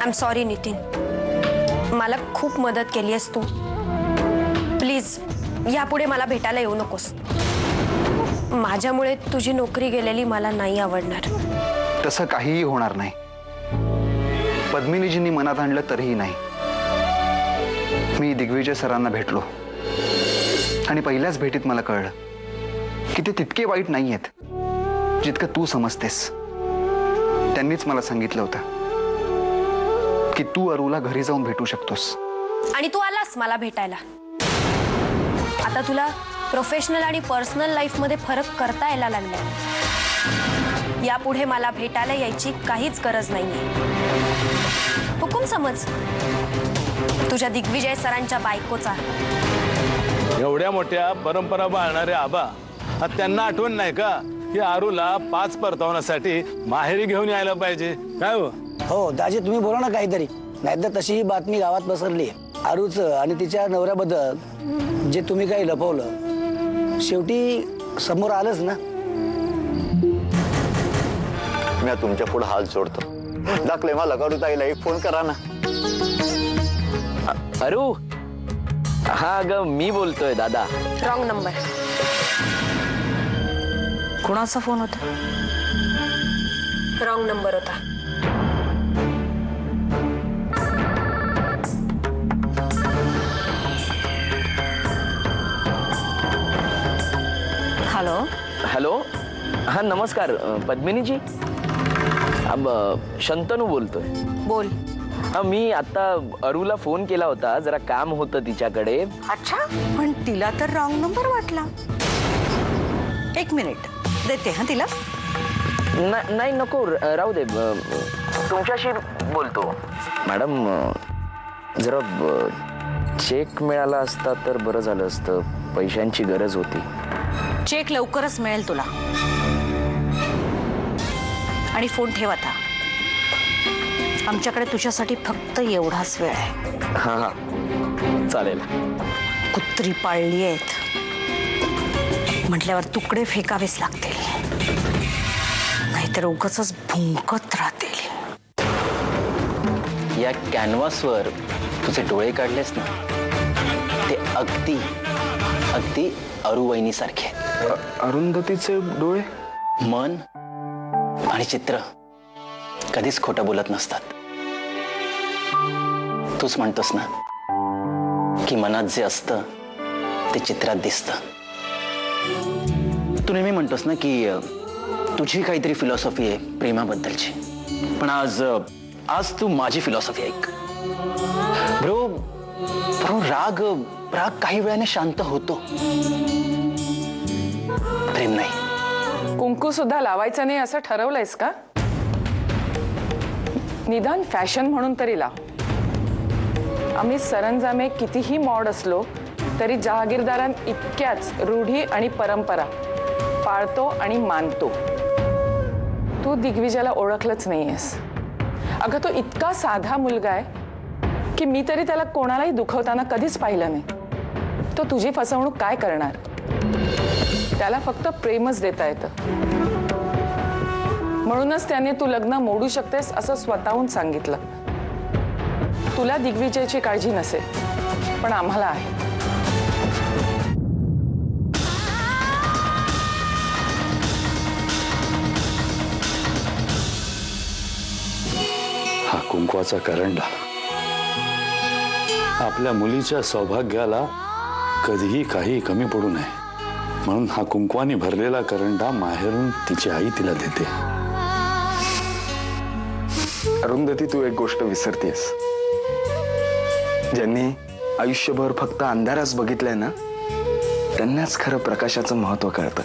Am sorry Nitin, मला खूप मदत केली आहेस तू. प्लीज यापुढे मला भेटायला येऊ नकोस. माझ्यामुळे तुझी नोकरी गेलेली मला नाही आवडणार. तसं काहीही होणार नाही. पद्मिनीजींनी मनात आणलं तरीही नाही. मी दिग्विजय सरांना भेटलो आणि पहिल्याच भेटीत मला कळलं की ते तितके वाईट नाही आहेत जितकं तू समजतेस. त्यांनीच मला सांगितलं होतं की तू अरूला घरी जाऊन भेटू शकतोस. आणि तू आलास मला भेटायला. आता तुला प्रोफेशनल आणि पर्सनल लाईफ मध्ये फरक करता यायला लागलाय. यापुढे मला भेटायला यायची काहीच गरज नाहीये. हुकूम समज तुझ्या दिग्विजय सरांच्या बायकोचा. एवढ्या मोठ्या परंपरा पाळणारे आबा त्यांना आठवण नाही का की आरूला 5 परतावण्यासाठी माहेरी घेऊन यायला पाहिजे. काय हो दाजी, तुम्ही बोला ना काहीतरी. नाहीतर तशी ही बातमी गावात पसरली आरूचं आणि तिच्या नवऱ्याबद्दल जे तुम्ही काही लपवलं शेवटी समोर आलंच ना. मी तुमच्या पुढे हात जोडतो. दाखले मला करू ताईला एक फोन करा ना. अरू, हा ग मी बोलतोय दादा. Wrong number. कुणाचा फोन होता? रॉंग नंबर होता. हॅलो. हॅलो, हा नमस्कार पद्मिनीजी. शंतनू बोलतोय. बोल. मी आता अरूला फोन केला होता, जरा काम होतं तिच्याकडे. अच्छा, पण तिला तर रॉंग नंबर वाटला. एक मिनिट देते हा तिला. नाही नको, राहू दे. तुमच्याशी बोलतो. मॅडम, जरा चेक मिळाला असता तर बरं झालं असतं. पैशांची गरज होती. चेक लवकरच मिळेल तुला. आणि फोन ठेव आता. आमच्याकडे तुझ्यासाठी फक्त एवढाच वेळ आहे. हा हा चालेल. कुत्री पाळली आहेत म्हटल्यावर तुकडे फेकावेच लागतील, नाहीतर उगाचच भुंकत राहतील. या कॅनव्हासवर तुझे डोळे काढलेस ना, ते अगदी अगदी अरुवहिनी सारखे. अरुंधतीचे डोळे, मन आणि चित्र कधीच खोटं बोलत नसतात. तूच म्हणतोस ना की मनात जे असतं ते चित्रात दिसतं. तू नेहमी म्हणतोस ना की तुझी काहीतरी फिलॉसॉफी आहे प्रेमाबद्दलची, पण आज तू माझी फिलॉसॉफी ऐक. ब्रो राग काही वेळाने शांत होतो, प्रेम नाही. कुंकू सुद्धा लावायचं नाही असं ठरवलंयस का? निदान फॅशन म्हणून तरी लाव. आम्ही सरंजामे कितीही मॉड असलो तरी जहागीरदारां इतक्याच रूढी आणि परंपरा पाळतो आणि मानतो. तू दिग्विजयाला ओळखलंच नाहीयेस. अगं, तो इतका साधा मुलगा आहे की मी तरी त्याला कोणालाही दुखवताना कधीच पाहिलं नाही. तो तुझी फसवणूक काय करणार? त्याला फक्त प्रेमच देता येतं. म्हणूनच त्याने तू लग्न मोडू शकतेस असं स्वतःहून सांगितलं. तुला दिग्विजयाची काळजी नसेल, पण आम्हाला आहे. हा कुंकवाचा करंडा आपल्या मुलीच्या सौभाग्याला कधीही काही कमी पडू नये म्हणून हा कुंकवाने भरलेला करंडा माहेरून तिची आई तिला देते. अरुंधती, तू एक गोष्ट विसरतेस. ज्यांनी आयुष्यभर फक्त अंधाराच बघितलंय ना, त्यांनाच खरं प्रकाशाचं महत्व कळतं.